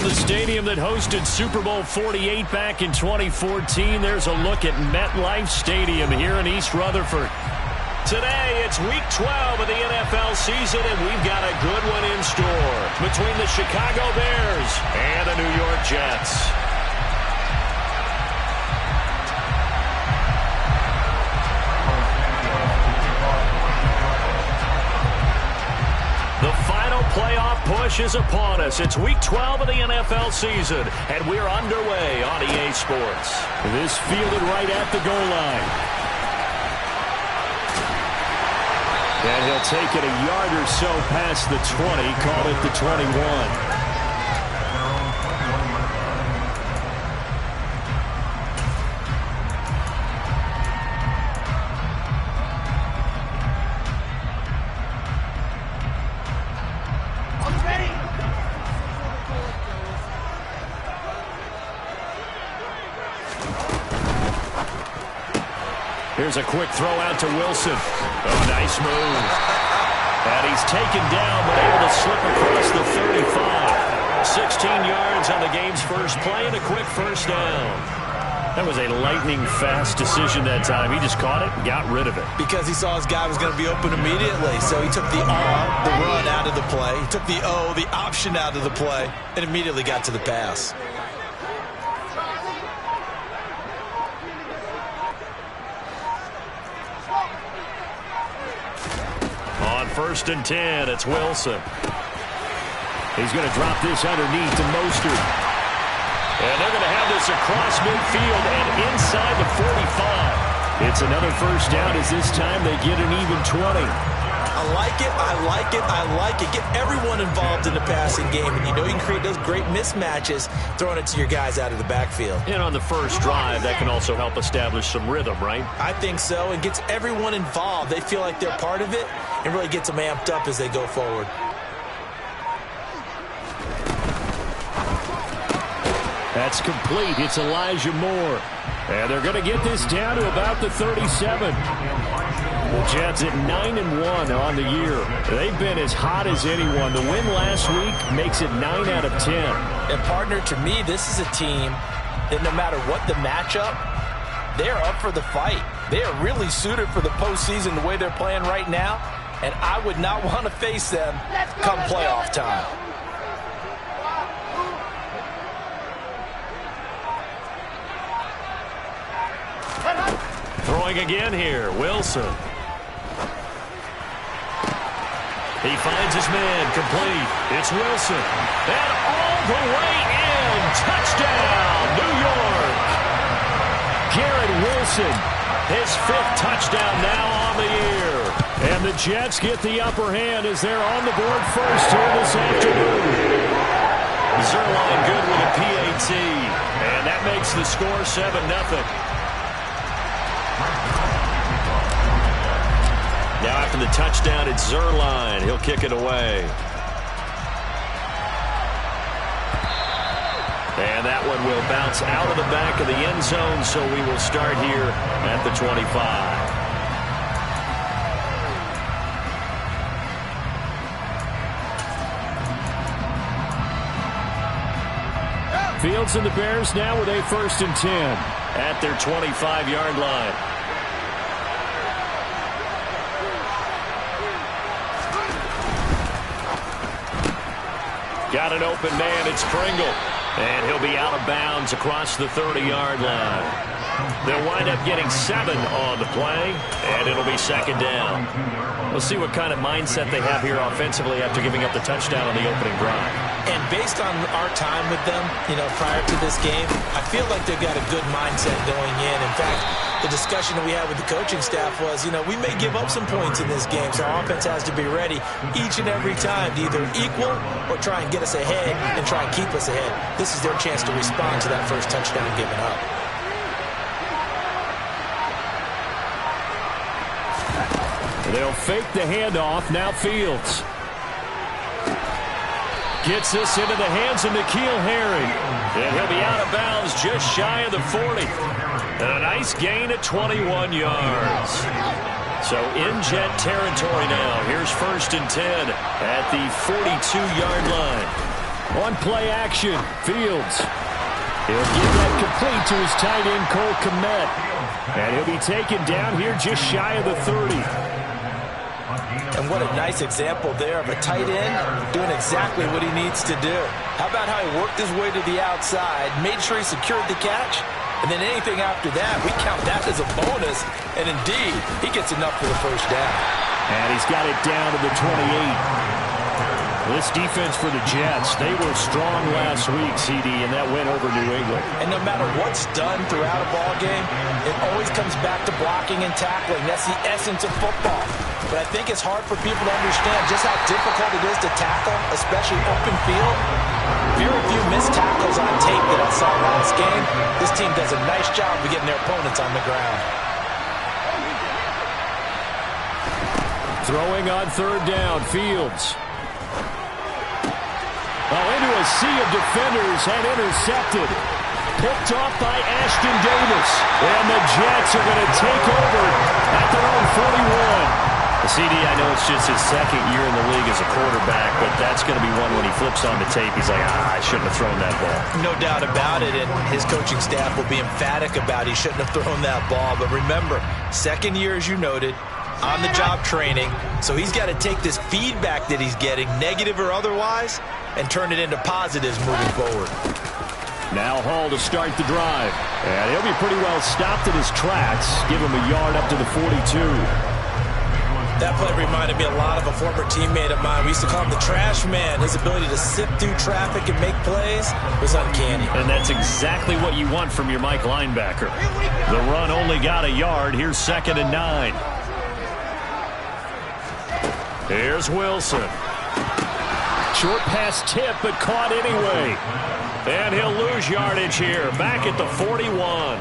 the stadium that hosted Super Bowl 48 back in 2014, there's a look at MetLife Stadium here in East Rutherford. Today, it's Week 12 of the NFL season, and we've got a good one in store between the Chicago Bears and the New York Jets. The final playoff push is upon us. It's Week 12 of the NFL season, and we're underway on EA Sports. This fielded right at the goal line. And he'll take it a yard or so past the 20, call it the 21. Here's a quick throw out to Wilson. Oh, nice move. And he's taken down, but able to slip across the 35. 16 yards on the game's first play and a quick first down. That was a lightning-fast decision that time. He just caught it and got rid of it. Because he saw his guy was going to be open immediately. So he took the R, the run, out of the play. He took the O, the option, out of the play, and immediately got to the pass. First and 10, it's Wilson. He's going to drop this underneath to Mostert. And they're going to have this across midfield and inside the 45. It's another first down as this time they get an even 20. I like it, I like it, I like it. Get everyone involved in the passing game, and you know you can create those great mismatches throwing it to your guys out of the backfield. And on the first drive, that can also help establish some rhythm, right? I think so, and gets everyone involved. They feel like they're part of it, and really gets them amped up as they go forward. That's complete. It's Elijah Moore. And they're going to get this down to about the 37. The Jets at 9-1 on the year. They've been as hot as anyone. The win last week makes it 9 out of 10. And, partner, to me, this is a team that no matter what the matchup, they're up for the fight. They are really suited for the postseason the way they're playing right now, and I would not want to face them come playoff time. Throwing again here, Wilson. He finds his man, complete. It's Wilson. And all the way in. Touchdown, New York. Garrett Wilson, his 5th touchdown now on the year. And the Jets get the upper hand as they're on the board first here this afternoon. Zuerlein good with a PAT. And that makes the score 7-0. Now after the touchdown, it's Zuerlein. He'll kick it away. And that one will bounce out of the back of the end zone, so we will start here at the 25. Fields and the Bears now with a 1st and 10 at their 25-yard line. Got an open man, it's Pringle. And he'll be out of bounds across the 30-yard line. They'll wind up getting 7 on the play, and it'll be 2nd down. We'll see what kind of mindset they have here offensively after giving up the touchdown on the opening drive. And based on our time with them, you know, prior to this game, I feel like they've got a good mindset going in. In fact, the discussion that we had with the coaching staff was, you know, we may give up some points in this game, so our offense has to be ready each and every time to either equal or try and get us ahead and try and keep us ahead. This is their chance to respond to that first touchdown given up. They'll fake the handoff. Now Fields gets this into the hands of N'Keal Harry. And he'll be out of bounds just shy of the 40. And a nice gain at 21 yards. So in Jet territory now. Here's 1st and 10 at the 42-yard line. On play action, Fields. He'll give that complete to his tight end, Cole Kmet. And he'll be taken down here just shy of the 30. And what a nice example there of a tight end doing exactly what he needs to do. How about how he worked his way to the outside, made sure he secured the catch, and then anything after that, we count that as a bonus. And indeed, he gets enough for the first down. And he's got it down to the 28. This defense for the Jets, they were strong last week, CD, and that went over New England. And no matter what's done throughout a ball game, it always comes back to blocking and tackling. That's the essence of football. But I think it's hard for people to understand just how difficult it is to tackle, especially open field. Very few missed tackles on tape that I saw last game. This team does a nice job of getting their opponents on the ground. Throwing on third down, Fields. Into a sea of defenders and intercepted. Picked off by Ashton Davis. And the Jets are going to take over at their own 41. CD, I know it's just his second year in the league as a quarterback, but that's going to be one when he flips on the tape. He's like, I shouldn't have thrown that ball. No doubt about it, and his coaching staff will be emphatic about he shouldn't have thrown that ball. But remember, second year, as you noted, on-the-job training, so he's got to take this feedback that he's getting, negative or otherwise, and turn it into positives moving forward. Now Hall to start the drive. And he'll be pretty well stopped in his tracks. Give him a yard up to the 42. That play reminded me a lot of a former teammate of mine. We used to call him the trash man. His ability to sift through traffic and make plays was uncanny. And that's exactly what you want from your Mike linebacker. The run only got a yard. Here's 2nd and 9. Here's Wilson. Short pass tip, but caught anyway. And he'll lose yardage here. Back at the 41.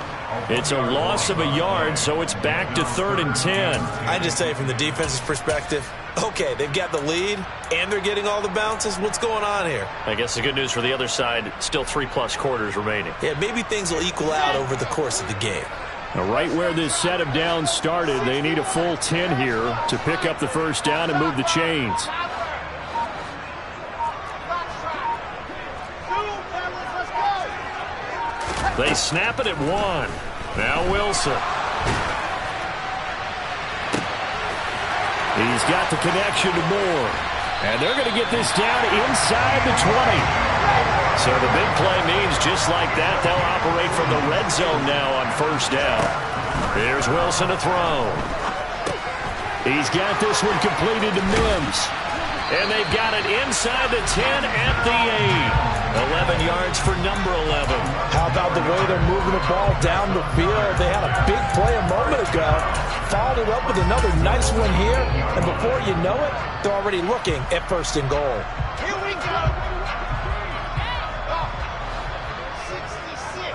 It's a loss of a yard, so it's back to 3rd and 10. I just say from the defense's perspective, okay, they've got the lead, and they're getting all the bounces. What's going on here? I guess the good news for the other side, still 3+ quarters remaining. Yeah, maybe things will equal out over the course of the game. Now, right where this set of downs started, they need a full 10 here to pick up the first down and move the chains. They snap it at 1. Now Wilson. He's got the connection to Moore. And they're going to get this down inside the 20. So the big play means just like that, they'll operate from the red zone now on first down. Here's Wilson to throw. He's got this one completed to Mims. And they've got it inside the 10 at the 8. 11 yards for number 11. How about the way they're moving the ball down the field? They had a big play a moment ago. Followed it up with another nice one here. And before you know it, they're already looking at 1st and goal. Here we go. 66.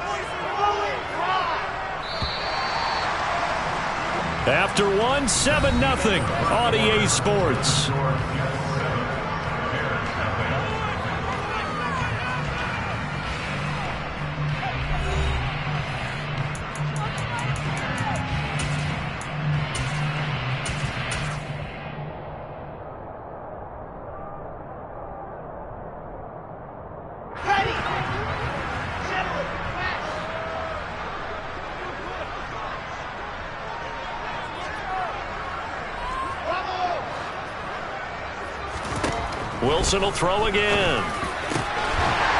After 1, 7-0 on EA Sports. Wilson will throw again.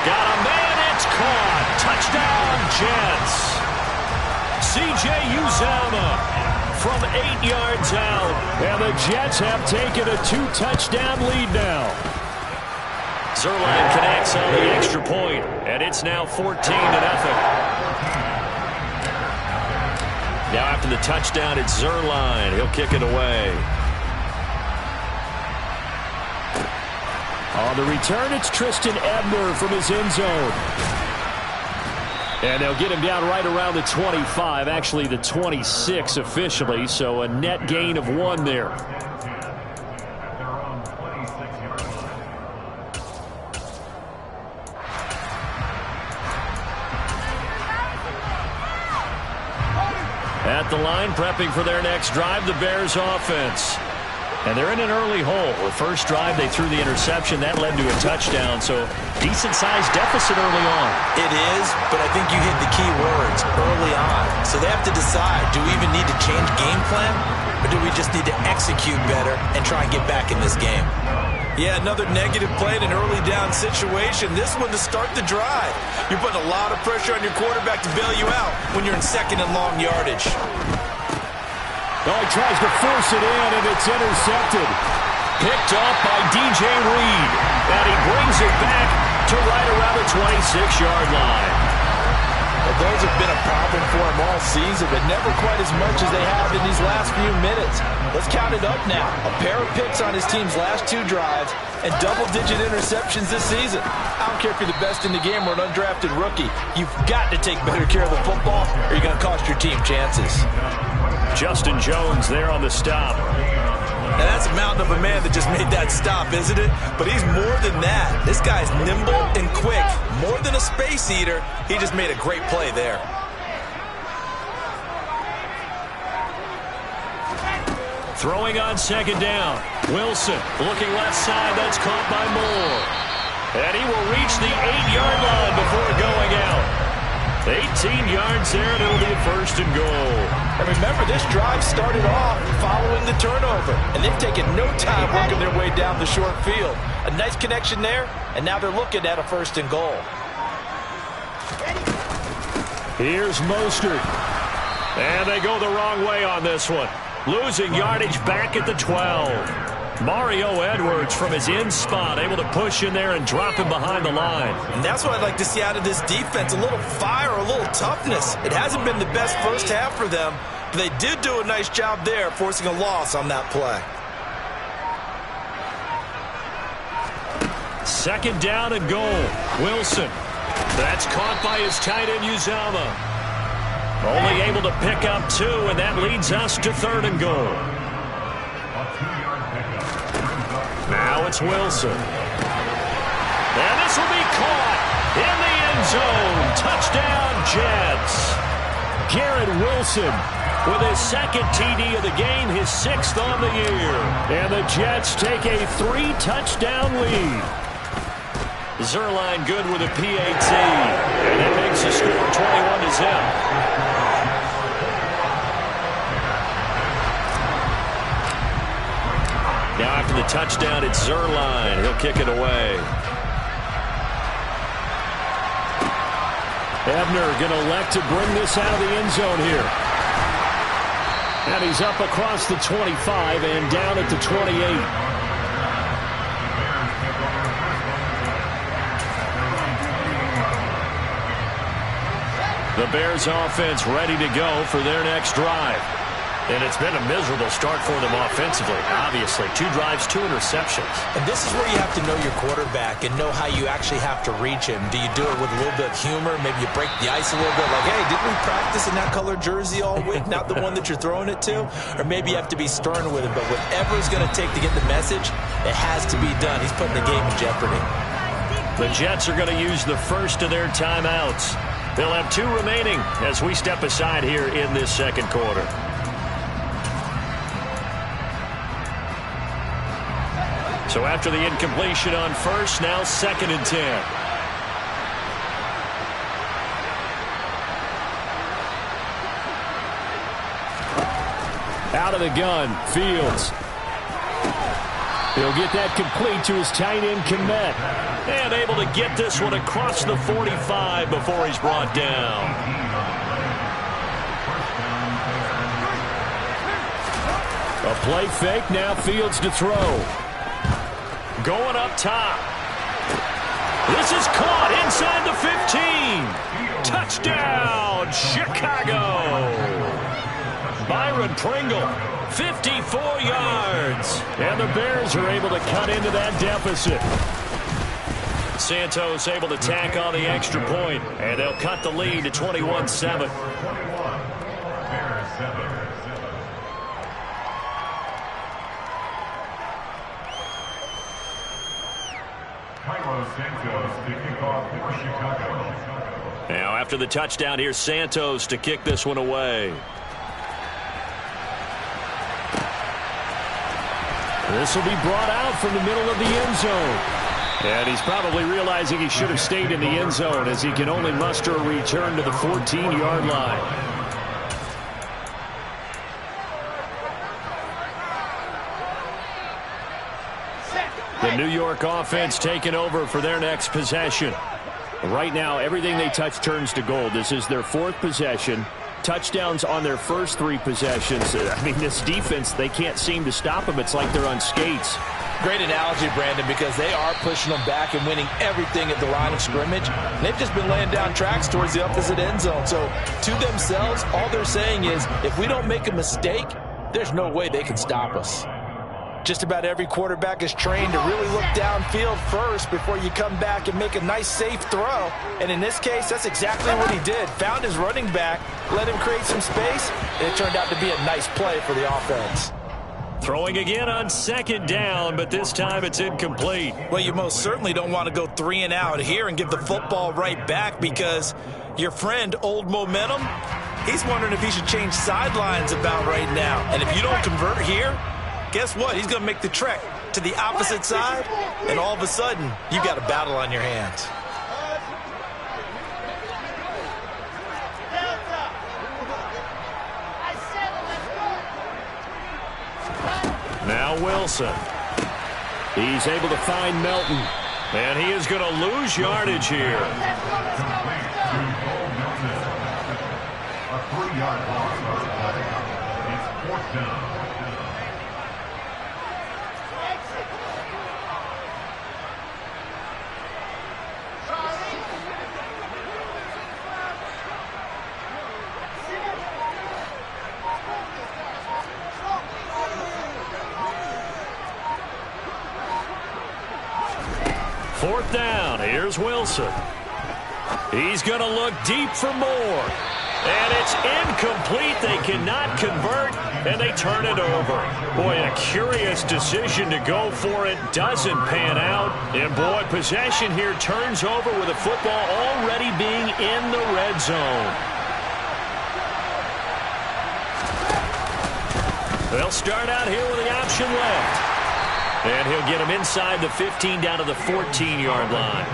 Got a man, it's caught. Touchdown, Jets. C.J. Uzomah from 8 yards out. And the Jets have taken a 2-touchdown lead now. Zuerlein connects on the extra point, and it's now 14-0. Now after the touchdown, it's Zuerlein. He'll kick it away. On the return, it's Tristan Ebner from his end zone. And they'll get him down right around the 25, actually the 26 officially, so a net gain of 1 there. At the line, prepping for their next drive, the Bears offense. And they're in an early hole. The first drive, they threw the interception. That led to a touchdown. So decent-sized deficit early on. It is, but I think you hit the key words, early on. So they have to decide, do we even need to change game plan? Or do we just need to execute better and try and get back in this game? Yeah, another negative play in an early down situation. This one to start the drive. You're putting a lot of pressure on your quarterback to bail you out when you're in second and long yardage. Oh, he tries to force it in, and it's intercepted. Picked off by DJ Reed. And he brings it back to right around the 26-yard line. Well, those have been a problem for him all season, but never quite as much as they have in these last few minutes. Let's count it up now. A pair of picks on his team's last 2 drives and double-digit interceptions this season. I don't care if you're the best in the game or an undrafted rookie. You've got to take better care of the football or you're going to cost your team chances. Justin Jones there on the stop. Now, that's a mountain of a man that just made that stop, isn't it? But he's more than that. This guy's nimble and quick. More than a space eater, he just made a great play there. Throwing on second down. Wilson looking left side. That's caught by Moore. And he will reach the 8-yard line before going out. 18 yards there, and it'll be a first and goal. And remember, this drive started off following the turnover, and they've taken no time working their way down the short field. A nice connection there, and now they're looking at a first and goal. Here's Mostert. And they go the wrong way on this one. Losing yardage back at the 12. Mario Edwards from his in spot, able to push in there and drop him behind the line. And that's what I'd like to see out of this defense, a little fire, a little toughness. It hasn't been the best first half for them, but they did do a nice job there, forcing a loss on that play. Second down and goal. Wilson. That's caught by his tight end, Uzomah. Only able to pick up 2, and that leads us to third and goal. Now it's Wilson. And this will be caught in the end zone. Touchdown, Jets. Garrett Wilson with his second TD of the game, his 6th on the year. And the Jets take a 3-touchdown lead. Zuerlein good with a PAT. And it makes the score 21-0. Now after the touchdown, it's Zuerlein. He'll kick it away. Ebner going to elect to bring this out of the end zone here. And he's up across the 25 and down at the 28. The Bears offense ready to go for their next drive. And it's been a miserable start for them offensively, obviously. 2 drives, 2 interceptions. And this is where you have to know your quarterback and know how you actually have to reach him. Do you do it with a little bit of humor? Maybe you break the ice a little bit, like, hey, didn't we practice in that color jersey all week, not the one that you're throwing it to? Or maybe you have to be stern with him, but whatever it's going to take to get the message, it has to be done. He's putting the game in jeopardy. The Jets are going to use the first of their timeouts. They'll have 2 remaining as we step aside here in this second quarter. So after the incompletion on first, now 2nd and 10. Out of the gun, Fields. He'll get that complete to his tight end, Kmet. And able to get this one across the 45 before he's brought down. A play fake, now Fields to throw. Going up top. This is caught inside the 15. Touchdown, Chicago. Byron Pringle, 54 yards. And the Bears are able to cut into that deficit. Santos able to tack on the extra point, and they'll cut the lead to 21-7. Now after the touchdown, here's Santos to kick this one away. This will be brought out from the middle of the end zone. And he's probably realizing he should have stayed in the end zone as he can only muster a return to the 14-yard line. The New York offense taking over for their next possession. Right now, everything they touch turns to gold. This is their fourth possession. Touchdowns on their first three possessions. I mean, this defense, they can't seem to stop them. It's like they're on skates. Great analogy, Brandon, because they are pushing them back and winning everything at the line of scrimmage. And they've just been laying down tracks towards the opposite end zone. So to themselves, all they're saying is, if we don't make a mistake, there's no way they can stop us. Just about every quarterback is trained to really look downfield first before you come back and make a nice, safe throw. And in this case, that's exactly what he did. Found his running back, let him create some space, and it turned out to be a nice play for the offense. Throwing again on second down, but this time it's incomplete. Well, you most certainly don't want to go 3 and out here and give the football right back, because your friend, Old Momentum, he's wondering if he should change sidelines about right now. And if you don't convert here, guess what? He's going to make the trek to the opposite side, and all of a sudden, you've got a battle on your hands. Now Wilson. He's able to find Melton. And he is going to lose yardage here. A 3-yard loss. It's 4th down. Fourth down. Here's Wilson. He's going to look deep for more. And it's incomplete. They cannot convert, and they turn it over. Boy, a curious decision to go for it. Doesn't pan out. And, boy, possession here turns over with the football already being in the red zone. They'll start out here with the option left. And he'll get him inside the 15 down to the 14-yard line.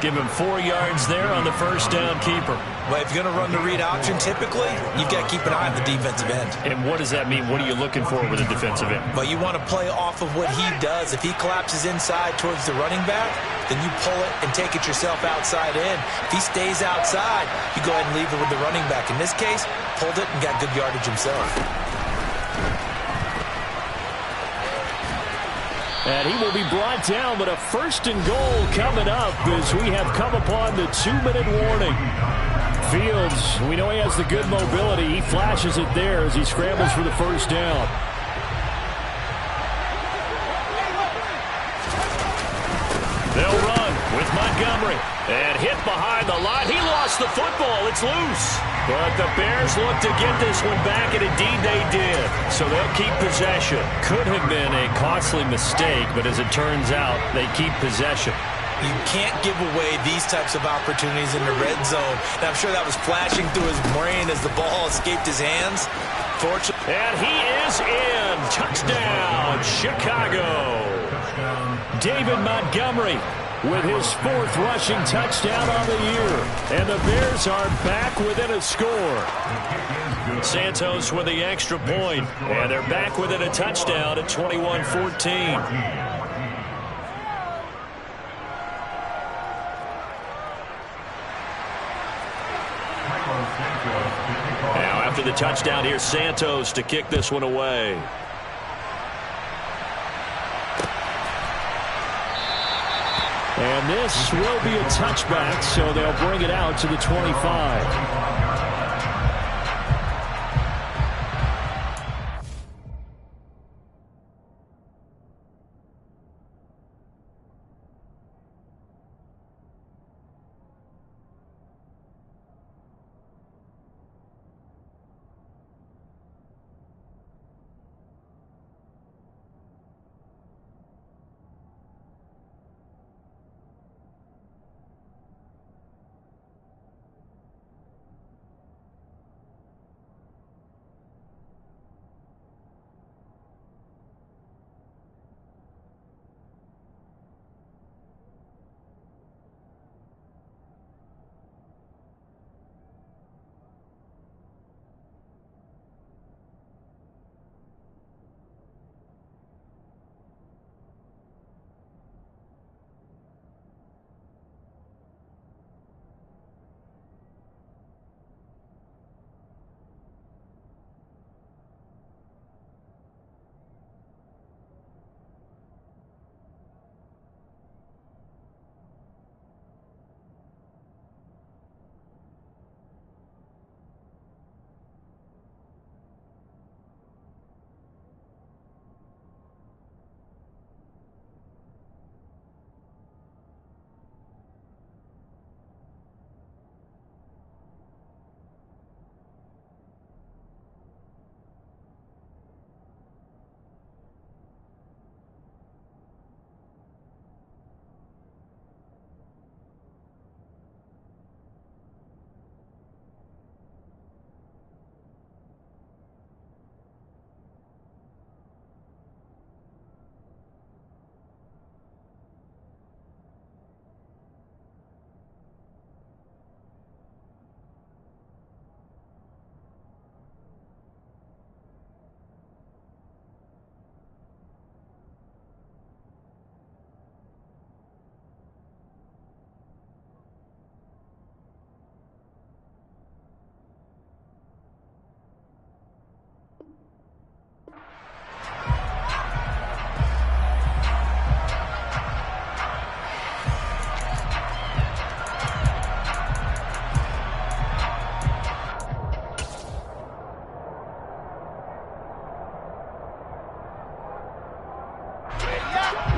Give him 4 yards there on the first down keeper. Well, if you're going to run the read option, typically, you've got to keep an eye on the defensive end. And what does that mean? What are you looking for with a defensive end? Well, you want to play off of what he does. If he collapses inside towards the running back, then you pull it and take it yourself outside in. If he stays outside, you go ahead and leave it with the running back. In this case, pulled it and got good yardage himself. And he will be brought down, but a 1st and goal coming up as we have come upon the 2-minute warning. Fields, we know he has the good mobility. He flashes it there as he scrambles for the first down. They'll run with Montgomery. And hit behind the line. He lost the football. It's loose. But the Bears look to get this one back, and indeed they did. So they'll keep possession. Could have been a costly mistake, but as it turns out, they keep possession. You can't give away these types of opportunities in the red zone. And I'm sure that was flashing through his brain as the ball escaped his hands. Fortunately. And he is in. Touchdown, Chicago. David Montgomery with his 4th rushing touchdown on the year. And the Bears are back within a score. Santos with the extra point. And they're back within a touchdown at 21-14. Now after the touchdown, here's Santos to kick this one away. And this will be a touchback, so they'll bring it out to the 25.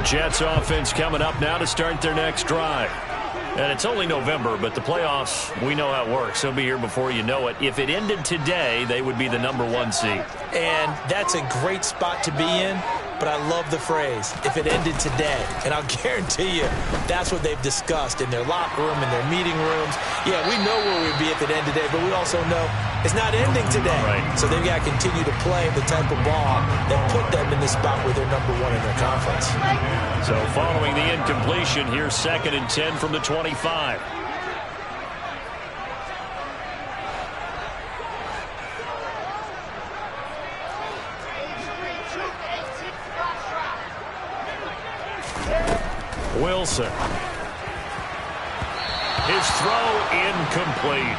Jets offense coming up now to start their next drive. And it's only November, but the playoffs, we know how it works. They'll be here before you know it. If it ended today, they would be the #1 seed. And that's a great spot to be in, but I love the phrase, if it ended today. And I'll guarantee you that's what they've discussed in their locker room, in their meeting rooms. Yeah, we know where we'd be if it ended today, but we also know it's not ending today. Right. So they've got to continue to play the type of ball that put them in the spot where they're #1 in their conference. So following the incompletion, here's 2nd and 10 from the 25. Wilson. His throw incomplete.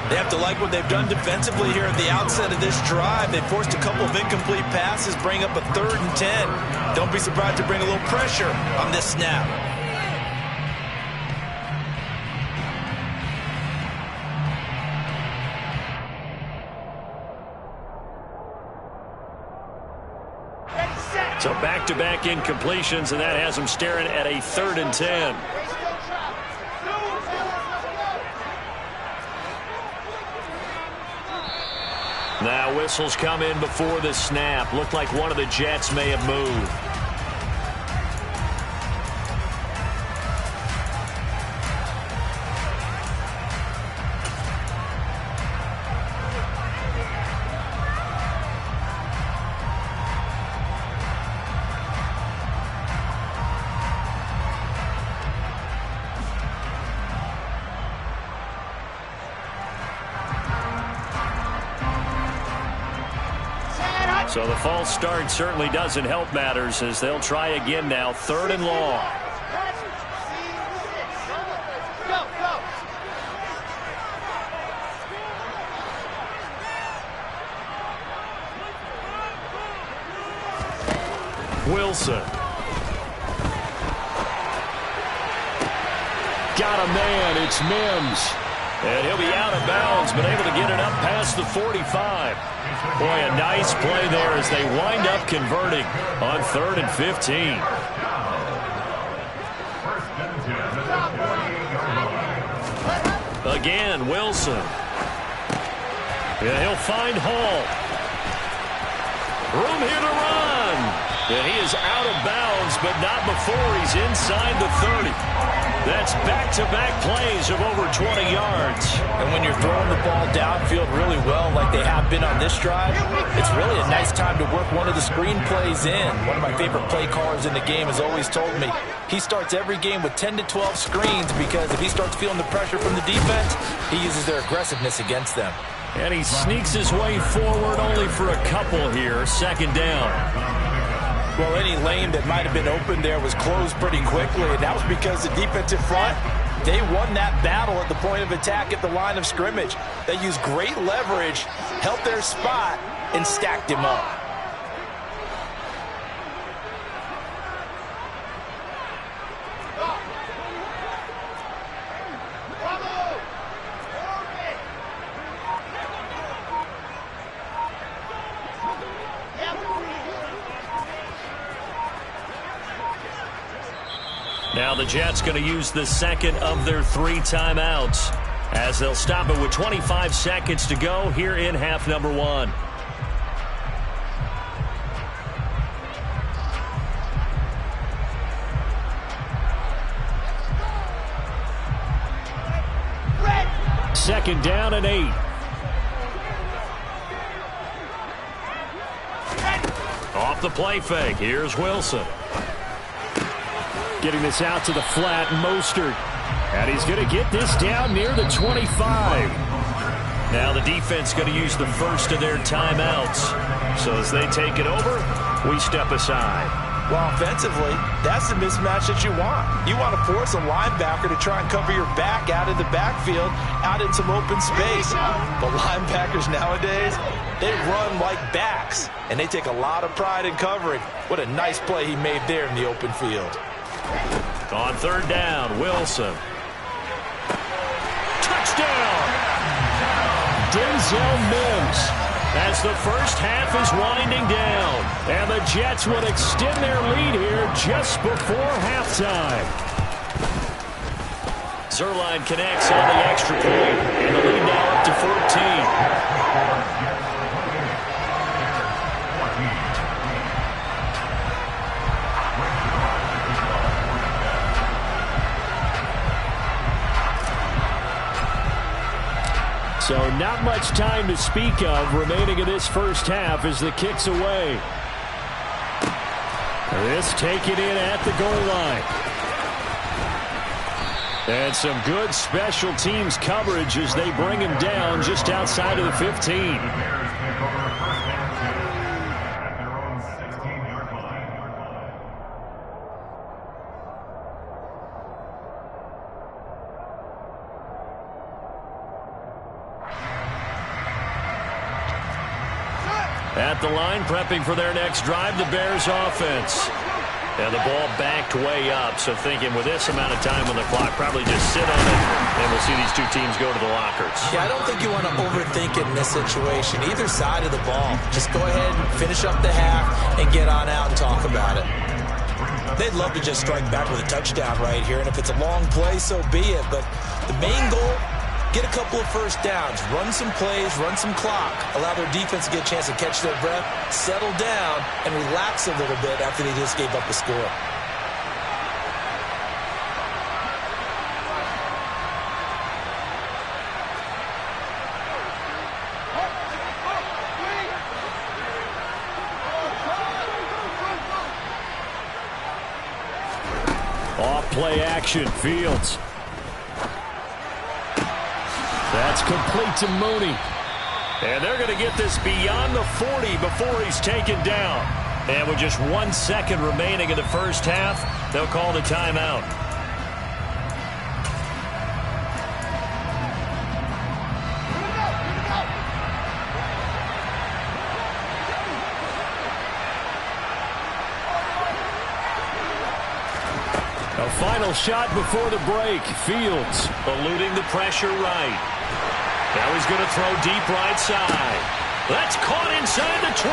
They have to like what they've done defensively here at the outset of this drive. They forced a couple of incomplete passes, bring up a 3rd and 10. Don't be surprised to bring a little pressure on this snap. So back-to-back incompletions, and that has them staring at a 3rd and 10. Now whistles come in before the snap. Looked like one of the Jets may have moved. So the false start certainly doesn't help matters as they'll try again now. 3rd and long. Wilson. Got a man. It's Mims. And he'll be out of bounds, but able to get it up past the 45. Boy, a nice play there as they wind up converting on 3rd and 15. Again, Wilson. Yeah, he'll find Hall. Room here to run. And he is out of bounds, but not before he's inside the 30. That's back-to-back plays of over 20 yards. And when you're throwing the ball downfield really well like they have been on this drive, it's really a nice time to work one of the screen plays in. One of my favorite play callers in the game has always told me he starts every game with 10 to 12 screens because if he starts feeling the pressure from the defense, he uses their aggressiveness against them. And he sneaks his way forward only for a couple here. 2nd down. Well, any lane that might have been open there was closed pretty quickly, and that was because the defensive front, they won that battle at the point of attack at the line of scrimmage. They used great leverage, held their spot, and stacked him up. Now the Jets going to use the 2nd of their 3 timeouts as they'll stop it with 25 seconds to go here in half number 1. Second down and 8. Off the play fake. Here's Wilson. Getting this out to the flat, Mostert. And he's going to get this down near the 25. Now the defense going to use the first of their timeouts. So as they take it over, we step aside. Well, offensively, that's the mismatch that you want. You want to force a linebacker to try and cover your back out in the backfield, out in some open space. But linebackers nowadays, they run like backs, and they take a lot of pride in covering. What a nice play he made there in the open field. On 3rd down, Wilson. Touchdown! Denzel Mims. as the first half is winding down. And the Jets would extend their lead here just before halftime. Zuerlein connects on the extra point, and the lead now up to 14. So not much time to speak of remaining in this first half as the kick's away. This taken in at the goal line. And some good special teams coverage as they bring him down just outside of the 15. At the line, prepping for their next drive, the Bears offense. And the ball backed way up, so thinking with this amount of time on the clock, probably just sit on it, and we'll see these two teams go to the lockers. Yeah, I don't think you want to overthink it in this situation. Either side of the ball. Just go ahead and finish up the half and get on out and talk about it. They'd love to just strike back with a touchdown right here, and if it's a long play, so be it. But the main goal, get a couple of first downs, run some plays, run some clock, allow their defense to get a chance to catch their breath, settle down, and relax a little bit after they just gave up a score. Off play action, Fields. That's complete to Mooney. And they're going to get this beyond the 40 before he's taken down. And with just 1 second remaining in the first half, they'll call the timeout. A final shot before the break. Fields eluding the pressure right. Now he's going to throw deep right side. That's caught inside the 20.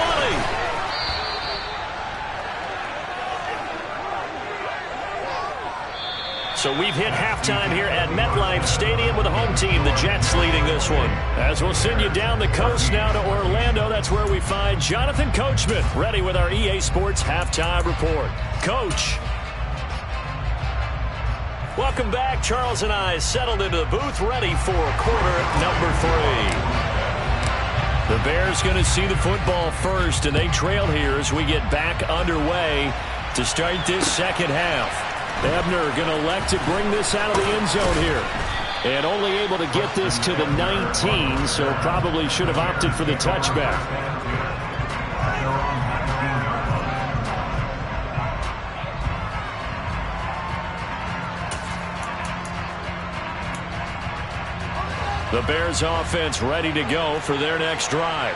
So we've hit halftime here at MetLife Stadium with the home team, the Jets, leading this one. As we'll send you down the coast now to Orlando, that's where we find Jonathan Coachman, ready with our EA Sports halftime report. Coach. Welcome back. Charles and I settled into the booth, ready for quarter number 3. The Bears going to see the football first, and they trail here as we get back underway to start this second half. Ebner going to elect to bring this out of the end zone here. And only able to get this to the 19, so probably should have opted for the touchback. The Bears offense ready to go for their next drive.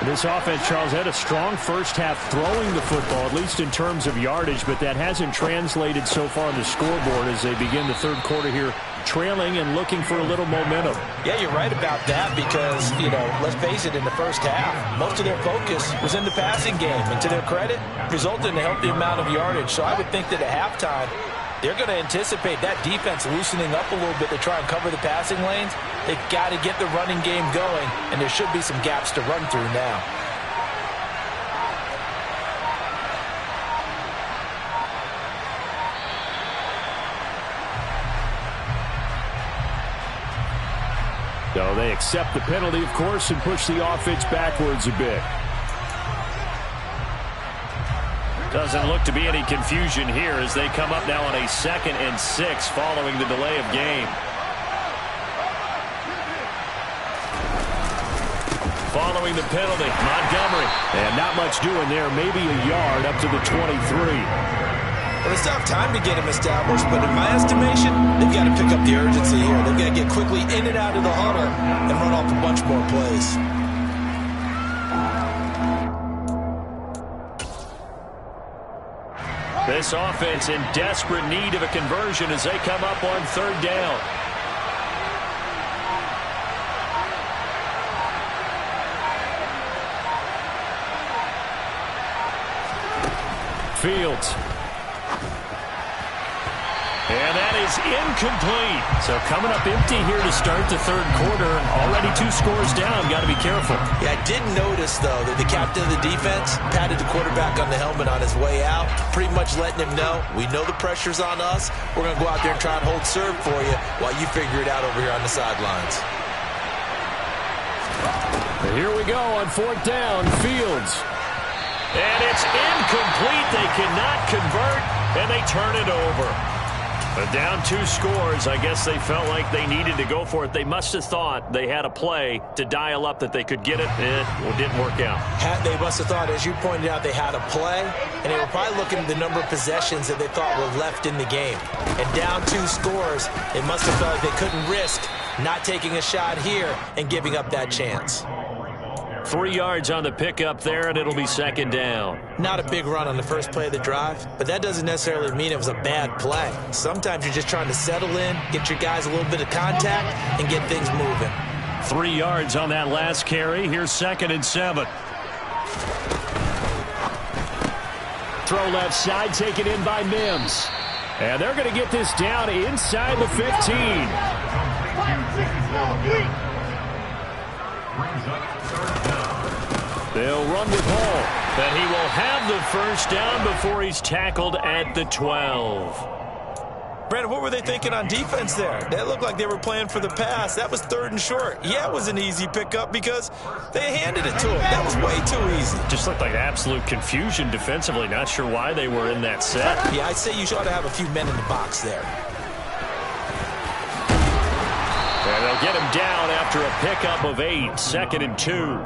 This offense, Charles, had a strong first half throwing the football, at least in terms of yardage, but that hasn't translated so far on the scoreboard as they begin the third quarter here, trailing and looking for a little momentum. Yeah, you're right about that because, let's face it, in the first half, most of their focus was in the passing game. And to their credit, resulted in a healthy amount of yardage. So I would think that at halftime, they're going to anticipate that defense loosening up a little bit to try and cover the passing lanes. They've got to get the running game going, and there should be some gaps to run through now. So they accept the penalty, of course, and push the offense backwards a bit. Doesn't look to be any confusion here as they come up now on a 2nd and 6 following the delay of game. Following the penalty, Montgomery. And not much doing there, maybe a yard up to the 23. Well, it's not time to get him established, but in my estimation, they've got to pick up the urgency here. They've got to get quickly in and out of the huddle and run off a bunch more plays. This offense in desperate need of a conversion as they come up on 3rd down. Fields. And that is incomplete. So coming up empty here to start the third quarter. Already 2 scores down. Got to be careful. Yeah, I did notice, though, that the captain of the defense patted the quarterback on the helmet on his way out, pretty much letting him know, we know the pressure's on us. We're going to go out there and try and hold serve for you while you figure it out over here on the sidelines. Here we go on 4th down. Fields. And it's incomplete. They cannot convert, and they turn it over. But down 2 scores, I guess they felt like they needed to go for it. They must have thought they had a play to dial up that they could get it. It didn't work out. They must have thought, as you pointed out, they had a play, and they were probably looking at the number of possessions that they thought were left in the game. And down 2 scores, it must have felt like they couldn't risk not taking a shot here and giving up that chance. 3 yards on the pickup there, and it'll be 2nd down. Not a big run on the first play of the drive, but that doesn't necessarily mean it was a bad play. Sometimes you're just trying to settle in, get your guys a little bit of contact, and get things moving. 3 yards on that last carry. Here's 2nd and 7. Throw left side, taken in by Mims. And they're going to get this down inside the 15. They'll run with Hall. But he will have the first down before he's tackled at the 12. Brandon, what were they thinking on defense there? They looked like they were playing for the pass. That was 3rd and short. Yeah, it was an easy pickup because they handed it to him. That was way too easy. Just looked like absolute confusion defensively. Not sure why they were in that set. Yeah, I'd say you ought to have a few men in the box there. And they'll get him down after a pickup of 8, 2nd and 2.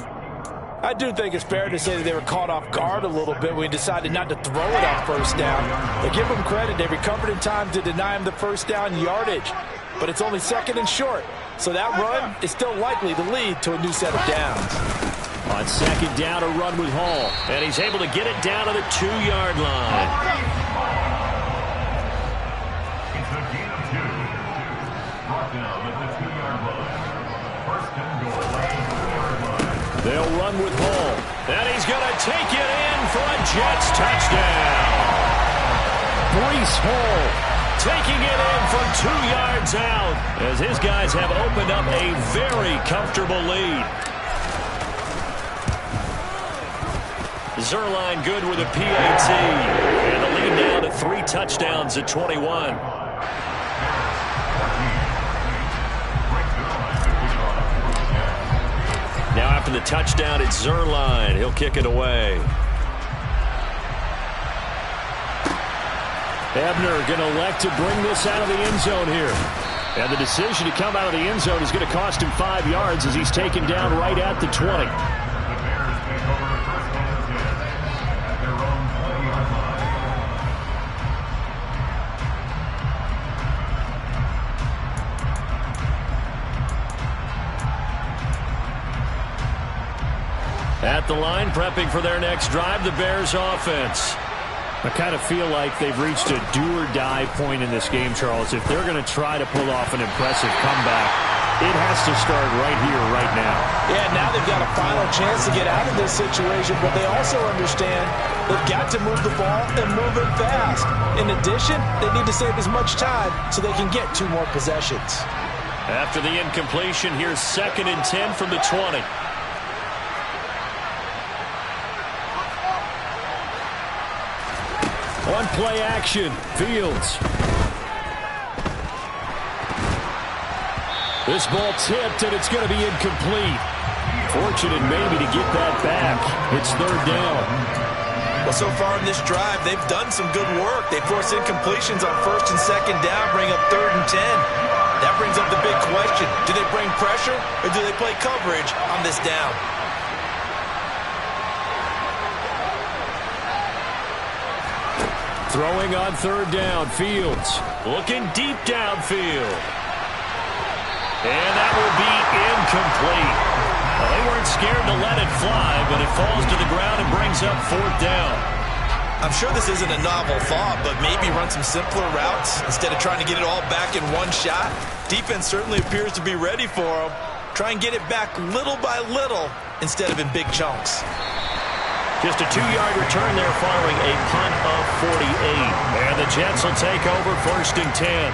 I do think it's fair to say that they were caught off guard a little bit when we decided not to throw it on 1st down. But give them credit. They recovered in time to deny him the 1st down yardage. But it's only 2nd and short. So that run is still likely to lead to a new set of downs. On 2nd down, a run with Hall. And he's able to get it down to the 2-yard line. It's a gain of 2. Brought down at the 2-yard line. 1st and goal at the 2-yard line. They'll run with Hall. And he's going to take it in for a Jets touchdown. Breece Hall taking it in from 2 yards out as his guys have opened up a very comfortable lead. Zuerlein good with a PAT. And the lead down to 3 touchdowns at 21. Now after the touchdown, it's Zuerlein. He'll kick it away. Ebner going to elect to bring this out of the end zone here. And the decision to come out of the end zone is going to cost him 5 yards as he's taken down right at the 20. The Bears take over 1st and 10 at their own 20-yard line. At the line, prepping for their next drive, the Bears offense. I kind of feel like they've reached a do-or-die point in this game, Charles. If they're going to try to pull off an impressive comeback, it has to start right here, right now. Yeah, now they've got a final chance to get out of this situation, but they also understand they've got to move the ball and move it fast. In addition, they need to save as much time so they can get 2 more possessions. After the incompletion, here's 2nd and 10 from the 20. On play action, Fields. This ball tipped, and it's going to be incomplete. Fortunate maybe to get that back. It's 3rd down. Well, so far in this drive, they've done some good work. They forced incompletions on 1st and 2nd down, bring up 3rd and 10. That brings up the big question. Do they bring pressure, or do they play coverage on this down? Throwing on 3rd down, Fields. Looking deep downfield. And that will be incomplete. Well, they weren't scared to let it fly, but it falls to the ground and brings up 4th down. I'm sure this isn't a novel thought, but maybe run some simpler routes instead of trying to get it all back in one shot. Defense certainly appears to be ready for them. Try and get it back little by little instead of in big chunks. Just a 2-yard return there following a punt of 48. And the Jets will take over 1st and 10.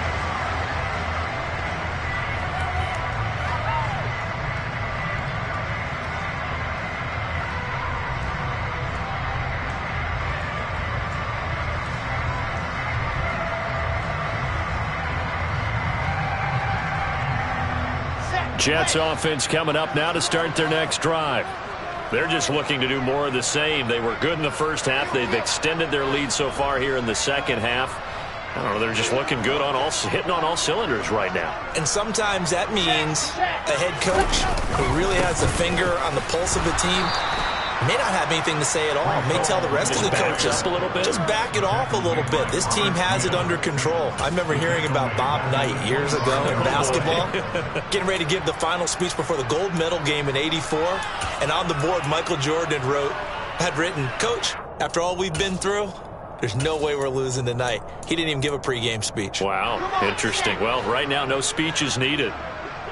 Jets offense coming up now to start their next drive. They're just looking to do more of the same. They were good in the first half. They've extended their lead so far here in the second half. I don't know, they're just looking good on hitting on all cylinders right now. And sometimes that means a head coach who really has a finger on the pulse of the team may not have anything to say at all. May tell the rest of the coaches, just back it off a little bit. This team has it under control. I remember hearing about Bob Knight years ago in basketball, getting ready to give the final speech before the gold medal game in '84. And on the board, Michael Jordan had written, "Coach, after all we've been through, there's no way we're losing tonight." He didn't even give a pregame speech. Wow, interesting. Well, right now, no speech is needed.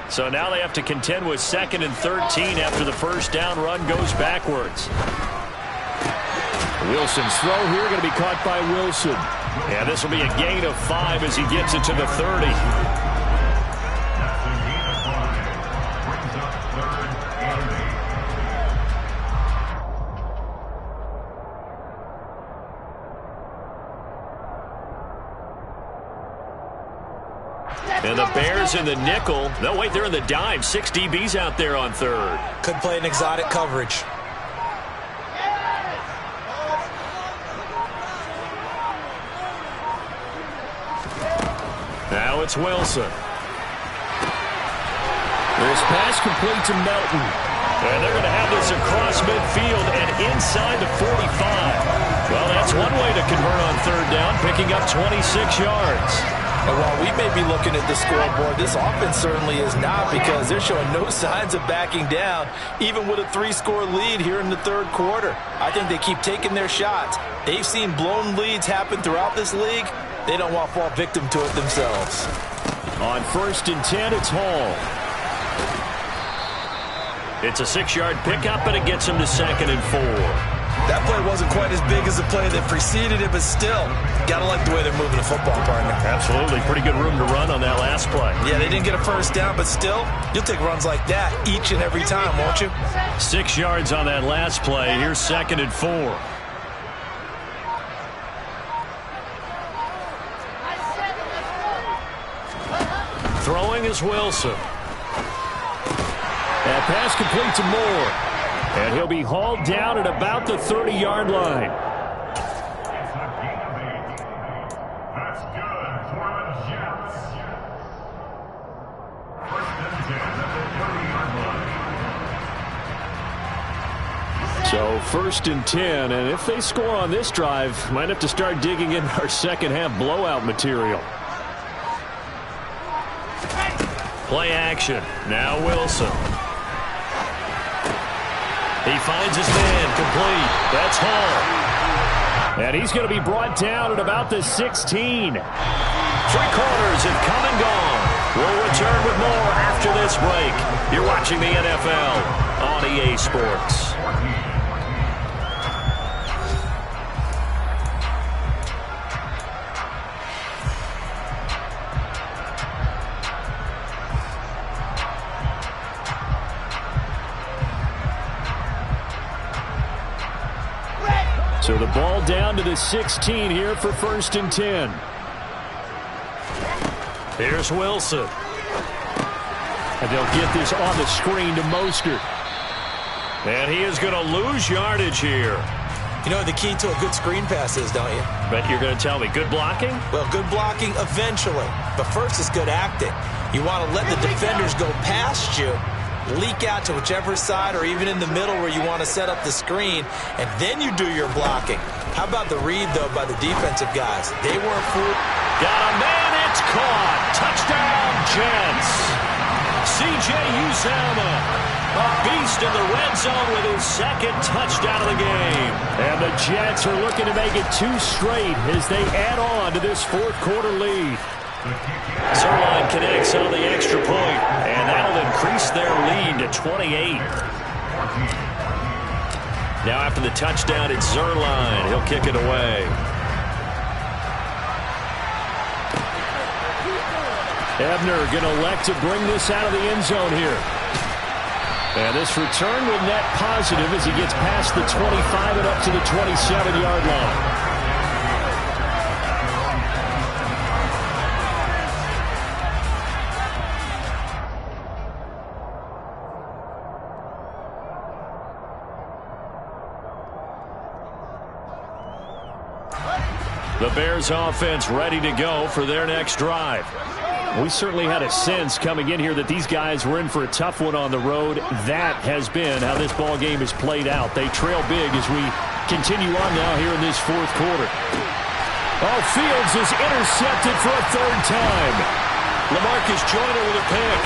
So now they have to contend with 2nd and 13 after the first down run goes backwards. Wilson's throw here going to be caught by Wilson. Yeah, this will be a gain of 5 as he gets it to the 30. That's a gain of 5. Brings up 3rd and 8. And the Bears in the nickel. No, wait, they're in the dime. 6 DBs out there on 3rd. Could play an exotic coverage. Now it's Wilson. This pass complete to Melton. And they're going to have this across midfield and inside the 45. Well, that's one way to convert on 3rd down, picking up 26 yards. And while we may be looking at the scoreboard, this offense certainly is not, because they're showing no signs of backing down, even with a 3-score lead here in the 3rd quarter. I think they keep taking their shots. They've seen blown leads happen throughout this league. They don't want to fall victim to it themselves. On 1st and 10, it's Hall. It's a 6-yard pickup, and it gets him to 2nd and 4. That play wasn't quite as big as the play that preceded it, but still, got to like the way they're moving the football, partner. Absolutely. Pretty good room to run on that last play. Yeah, they didn't get a first down, but still, you'll take runs like that each and every time, won't you? 6 yards on that last play. Here's 2nd and 4. Throwing is Wilson. That pass complete to Moore. And he'll be hauled down at about the 30-yard line. It's a gain of 8. That's good for the Jets. 1st and 10 at the 30-yard line. So 1st and 10, and if they score on this drive, might have to start digging in our second half blowout material. Play action. Now Wilson. He finds his man complete. That's Hall. And he's going to be brought down at about the 16. 3 quarters have come and gone. We'll return with more after this break. You're watching the NFL on EA Sports. So the ball down to the 16 here for 1st and 10. Here's Wilson. And they'll get this on the screen to Mostert. And he is going to lose yardage here. You know what the key to a good screen pass is, don't you? But you're going to tell me, good blocking? Well, good blocking eventually. But first is good acting. You want to let the defenders go past you, leak out to whichever side or even in the middle where you want to set up the screen, and then you do your blocking. How about the read, though, by the defensive guys? They weren't fooled. Got a man, it's caught. Touchdown, Jets. C.J. Uzomah, a beast in the red zone with his 2nd touchdown of the game. And the Jets are looking to make it 2 straight as they add on to this 4th quarter lead. Zuerlein connects on the extra point, and that'll increase their lead to 28. Now after the touchdown, it's Zuerlein. He'll kick it away. Ebner going to elect to bring this out of the end zone here. And this return will net positive as he gets past the 25 and up to the 27-yard line. The Bears offense ready to go for their next drive. We certainly had a sense coming in here that these guys were in for a tough one on the road. That has been how this ball game is played out. They trail big as we continue on now here in this fourth quarter. Oh, Fields is intercepted for a third time. LaMarcus Joyner with a pick.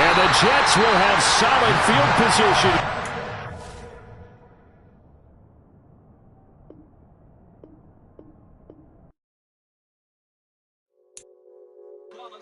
And the Jets will have solid field position.